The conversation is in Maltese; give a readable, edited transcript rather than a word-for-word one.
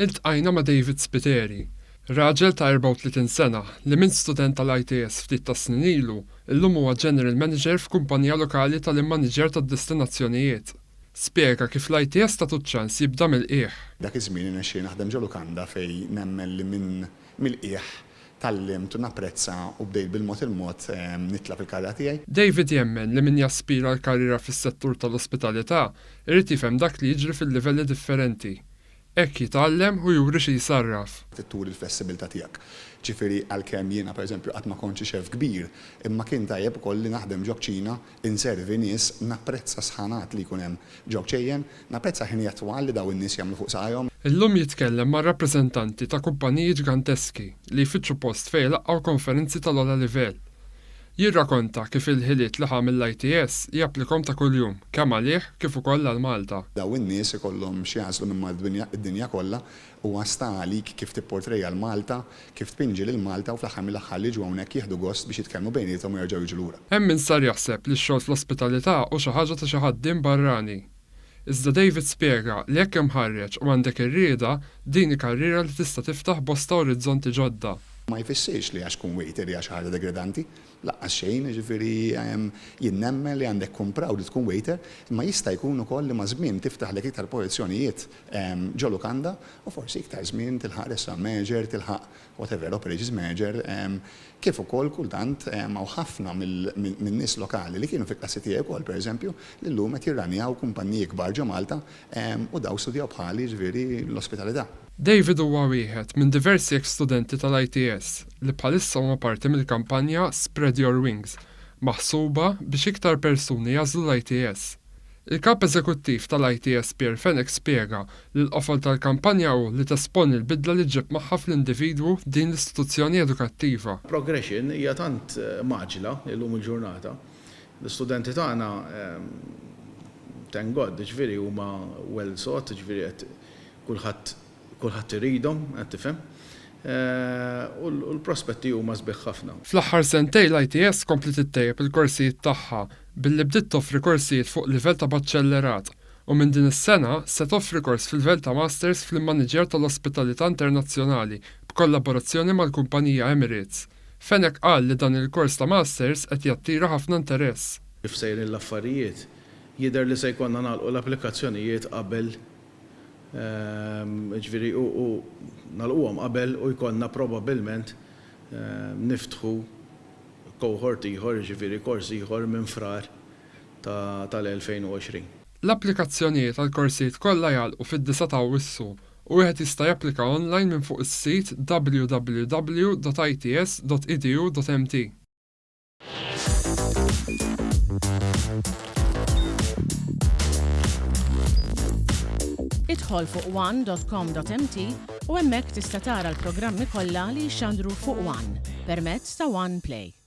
Iltqajna ma' David Spiteri, raġel ta' 34 sena li minn student tal-ITS ftit ta' snin ilu, illum huwa General Manager f'kumpanija lokali tal-immaniġer tad-destinazzjonijiet. Spjega kif l-ITS ta' ċans jibda mill-qiegħ. Dak iż-żmien inexxi naħdem ġo Lukanda fejn nemmen li mill-qiegħ tallimt u napprezza u bdejt bil-mod il-mod nitla fil-karriera tiegħi. David jemmen li min jaspira l-karriera fis-settur tal-ospitalità irid jifhem dak li jiġri fil-livelli differenti. Hekk jitgħallem u juri xi jsarraf. Tittur il-flessibilità tiegħek. Ġifieri għalkemm jiena pereżempju qatt ma kontx xef kbir, imma kien tajjeb ukoll li naħdem ġo ċina, inservi nies, napprezza sħanat li jkun hemm ġo ċejjen, napprezza ħinija twal li daw in-nies jagħmlu fuq saqajhom. Illum jitkellem ma' rappreżentanti ta' kumpaniji ġganteski li jfittxu post fejn laqgħu konferenzi tal-ogħla livell. Jirrakkonta kif il-ħiliet li ħam l-ITS japplikom ta' kuljum, kemm għalih kif ukoll għal Malta. Daw in-nies ikollhom xi jażlu minn id-dinja kollha u sta għalik kif tipportreja l-Malta, kif tpinġi lil Malta u fl-aħħar mill-aħħar li ġew hawnhekk jieħdu gost biex jitkellmu bejniethom u jerġgħu jiġu lura. Hemm min sar jaħseb li x-xogħol fl-ospitalità u xi ħaġa ta' xi ħaddiem barrani. Iżda David spjega li jekk hemm ħarreġ u għandek ir-rieda, din karriera li tista' tiftaħ bosta orizzonti ġodda. Ma jfissirx li għax kun waiter hija xi ħaġa degradanti, laqqas xejn, ġifieri jien nemmen li għandek tkun proud li tkun waiter, imma jista' jkun ukoll li ma' żmien tiftaħlek iktar pożizzjonijiet ġo Lukanda u forsi iktar żmien tilħaq restaurant manager, tilħaq whatever operations manager, kif ukoll kultant hawn ħafna min-nies lokali li kienu fil-klassi tiegħi wkoll pereżempju li llum qed jirranjaw kumpanniji kbar ġo Malta u daw studjaw bħali ġifieri l-ospitalità. David huwa wieħed minn diversi ex-studenti tal-ITS li bħalissa huma parti mill-kampanja Spread Your Wings, maħsuba biex iktar persuni jażlu l-ITS. Il-kap eżekuttiv tal-ITS Pierre Fenech spjega li l-qofol tal-kampanja hu li tesponi l-bidla li ġib magħha fl-individwu din l-istituzzjoni edukattiva. Progression hija tant maġla illum il-ġurnata. L-istudenti tagħna thank God, ġifieri huma well sought, ġifieri qed kulħadd iridhom, qed tifhem, u l-prospetti huma sbieħ ħafna. Fl-aħħar sentej l-ITS komplet ittejjeb il-korsijiet tagħha billi bdiet toffri korsijiet fuq livell ta' baċċellerat u minn din is-sena se toffri kors fil-livell ta' masters fl-immaniġer tal-ospitalità internazzjonali b'kollaborazzjoni mal-kumpanija Emirates. Fenech qal li dan il-kors ta' masters qed jattira ħafna interess. Kif sejrin l-affarijiet, jidher li se jkollna nagħlqu l-applikazzjonijiet qabel ġifieri u nagħlquhom qabel u jkollna probabbilment niftħu cohort ieħor, ġifieri kors ieħor minn frar tal-2020. L-applikazzjonijiet għall-korsijiet kollha jgħalqu fid-9 ta' Awwissu u wieħed jista' japplika online minn fuq is-sit www.its.edu.mt. Idħol fuq one.com.mt u hemmhekk tista' tara l-programmi kollha li jxandru fuq One permezz ta' One Play.